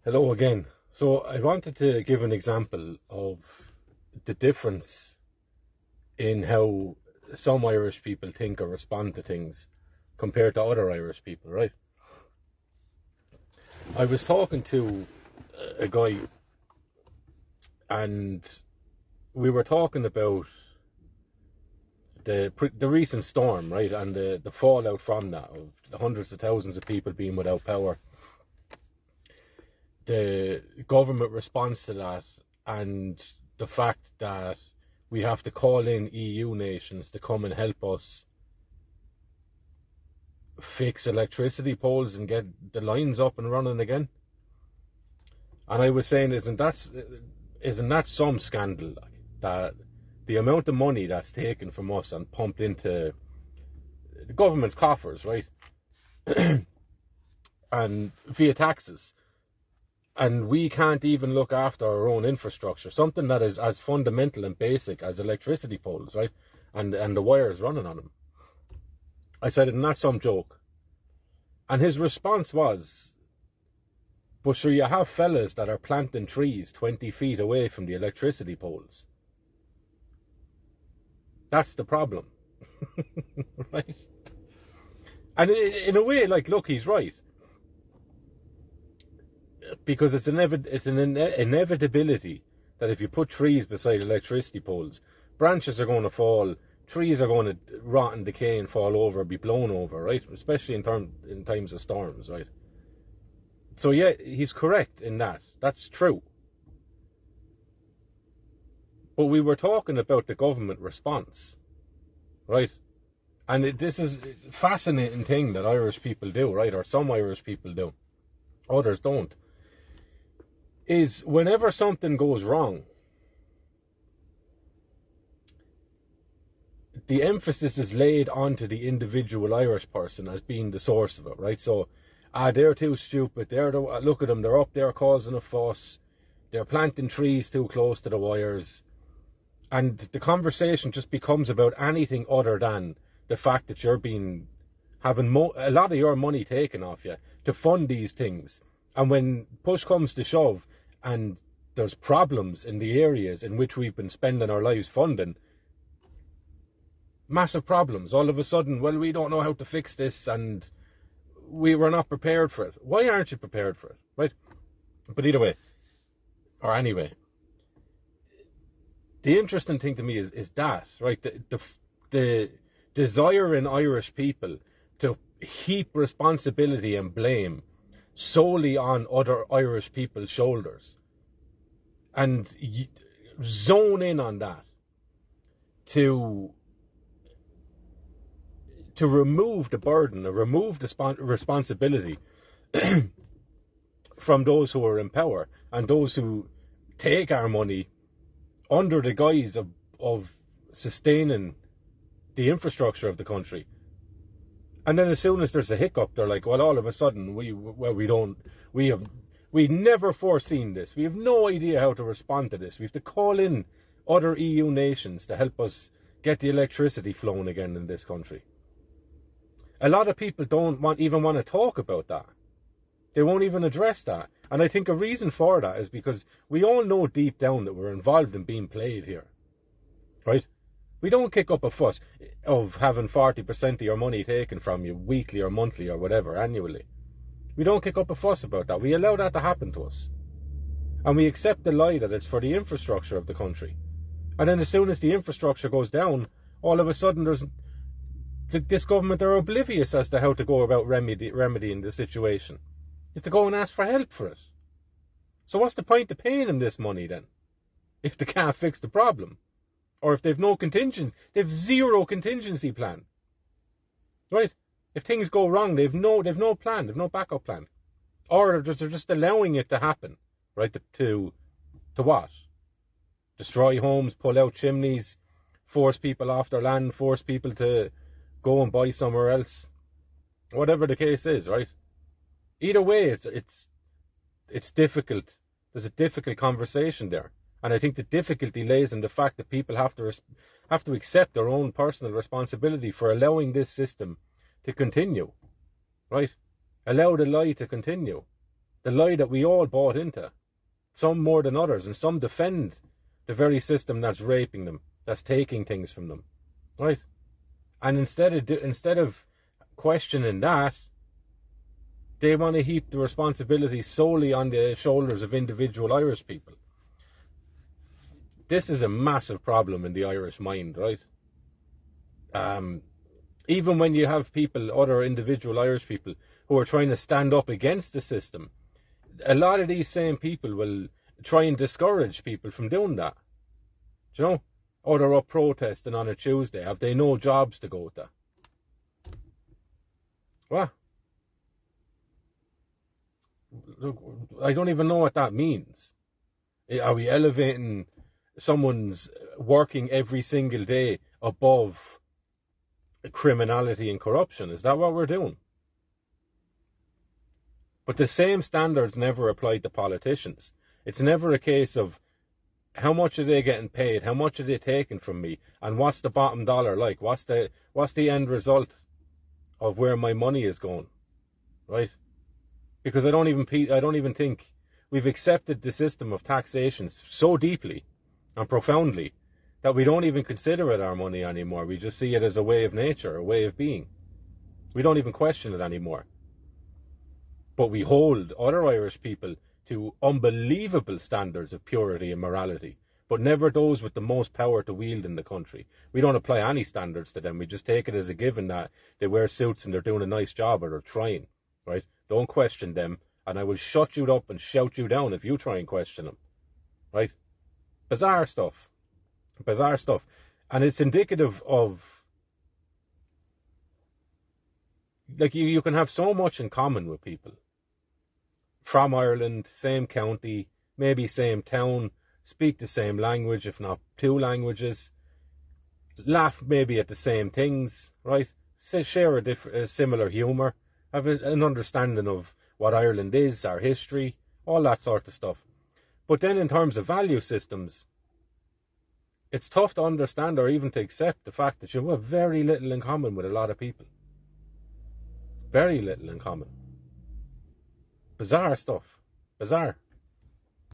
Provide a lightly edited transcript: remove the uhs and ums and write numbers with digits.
Hello again. So I wanted to give an example of the difference in how some Irish people think or respond to things compared to other Irish people, right? I was talking to a guy and we were talking about the recent storm, right? And the fallout from that, of the hundreds of thousands of people being without power, the government response to that, and the fact that we have to call in EU nations to come and help us fix electricity poles and get the lines up and running again. And I was saying, isn't that some scandal, like, that the amount of money that's taken from us and pumped into the government's coffers, right? And via taxes, and we can't even look after our own infrastructure, something that is as fundamental and basic as electricity poles, right? And the wires running on them. I said, isn't that some joke? And his response was, but sure, you have fellas that are planting trees 20 feet away from the electricity poles. That's the problem. Right? And in a way, like, look, he's right. Because it's an inevitability that if you put trees beside electricity poles, branches are going to fall, trees are going to rot and decay and fall over, be blown over, right? Especially in times of storms, right? So yeah, he's correct in that. That's true. But we were talking about the government response, right? And this is a fascinating thing that Irish people do, right? Or some Irish people do. Others don't. Is whenever something goes wrong, the emphasis is laid onto the individual Irish person as being the source of it, right? So, they're too stupid. Look at them. They're up there causing a fuss. They're planting trees too close to the wires, and the conversation just becomes about anything other than the fact that you're having a lot of your money taken off you to fund these things. And when push comes to shove, and there's problems in the areas in which we've been spending our lives funding, massive problems, all of a sudden, well, we don't know how to fix this, and we were not prepared for it. Why aren't you prepared for it, right? But either way, or anyway, the interesting thing to me is that, right, the desire in Irish people to heap responsibility and blame solely on other Irish people's shoulders, and zone in on that to remove the burden, or remove the responsibility from those who are in power and those who take our money under the guise of sustaining the infrastructure of the country. And then as soon as there's a hiccup, they're like, well, all of a sudden we've never foreseen this. We have no idea how to respond to this. We have to call in other EU nations to help us get the electricity flowing again in this country. A lot of people don't even want to talk about that. They won't even address that. And I think a reason for that is because we all know deep down that we're involved in being played here, right? We don't kick up a fuss of having 40% of your money taken from you weekly or monthly or whatever, annually. We don't kick up a fuss about that. We allow that to happen to us. And we accept the lie that it's for the infrastructure of the country. And then as soon as the infrastructure goes down, all of a sudden this government are oblivious as to how to go about remedying the situation. You have to go and ask for help for it. So what's the point of paying them this money then, if they can't fix the problem? Or if they've they've zero contingency plan, right? If things go wrong, they've no plan, they've no backup plan, or they're just allowing it to happen, right? To what? Destroy homes, pull out chimneys, force people off their land, force people to go and buy somewhere else, whatever the case is, right? Either way, it's difficult. There's a difficult conversation there. And I think the difficulty lays in the fact that people have to accept their own personal responsibility for allowing this system to continue, right? Allow the lie to continue. The lie that we all bought into, some more than others, and some defend the very system that's raping them, that's taking things from them, right? And instead of questioning that, they want to heap the responsibility solely on the shoulders of individual Irish people. This is a massive problem in the Irish mind, right? Even when you have people, other individual Irish people, who are trying to stand up against the system, a lot of these same people will try and discourage people from doing that. Do you know? Or they're up protesting on a Tuesday. Have they no jobs to go to? What? Look, I don't even know what that means. Are we elevating someone's working every single day above criminality and corruption? Is that what we're doing? But the same standards never apply to politicians. It's never a case of how much are they getting paid, how much are they taking from me, and what's the bottom dollar like? What's the end result of where my money is going, right? Because I don't even think we've accepted the system of taxation so deeply and profoundly that we don't even consider it our money anymore. We just see it as a way of nature, a way of being. We don't even question it anymore. But we hold other Irish people to unbelievable standards of purity and morality, but never those with the most power to wield in the country. We don't apply any standards to them. We just take it as a given that they wear suits and they're doing a nice job or they're trying, right? Don't question them, and I will shut you up and shout you down if you try and question them, right? Bizarre stuff. Bizarre stuff. And it's indicative of, like, you can have so much in common with people from Ireland, same county, maybe same town, speak the same language, if not two languages, laugh maybe at the same things, right? Share a similar humour, have an understanding of what Ireland is, our history, all that sort of stuff. But then in terms of value systems, it's tough to understand or even to accept the fact that you have very little in common with a lot of people. Very little in common. Bizarre stuff. Bizarre.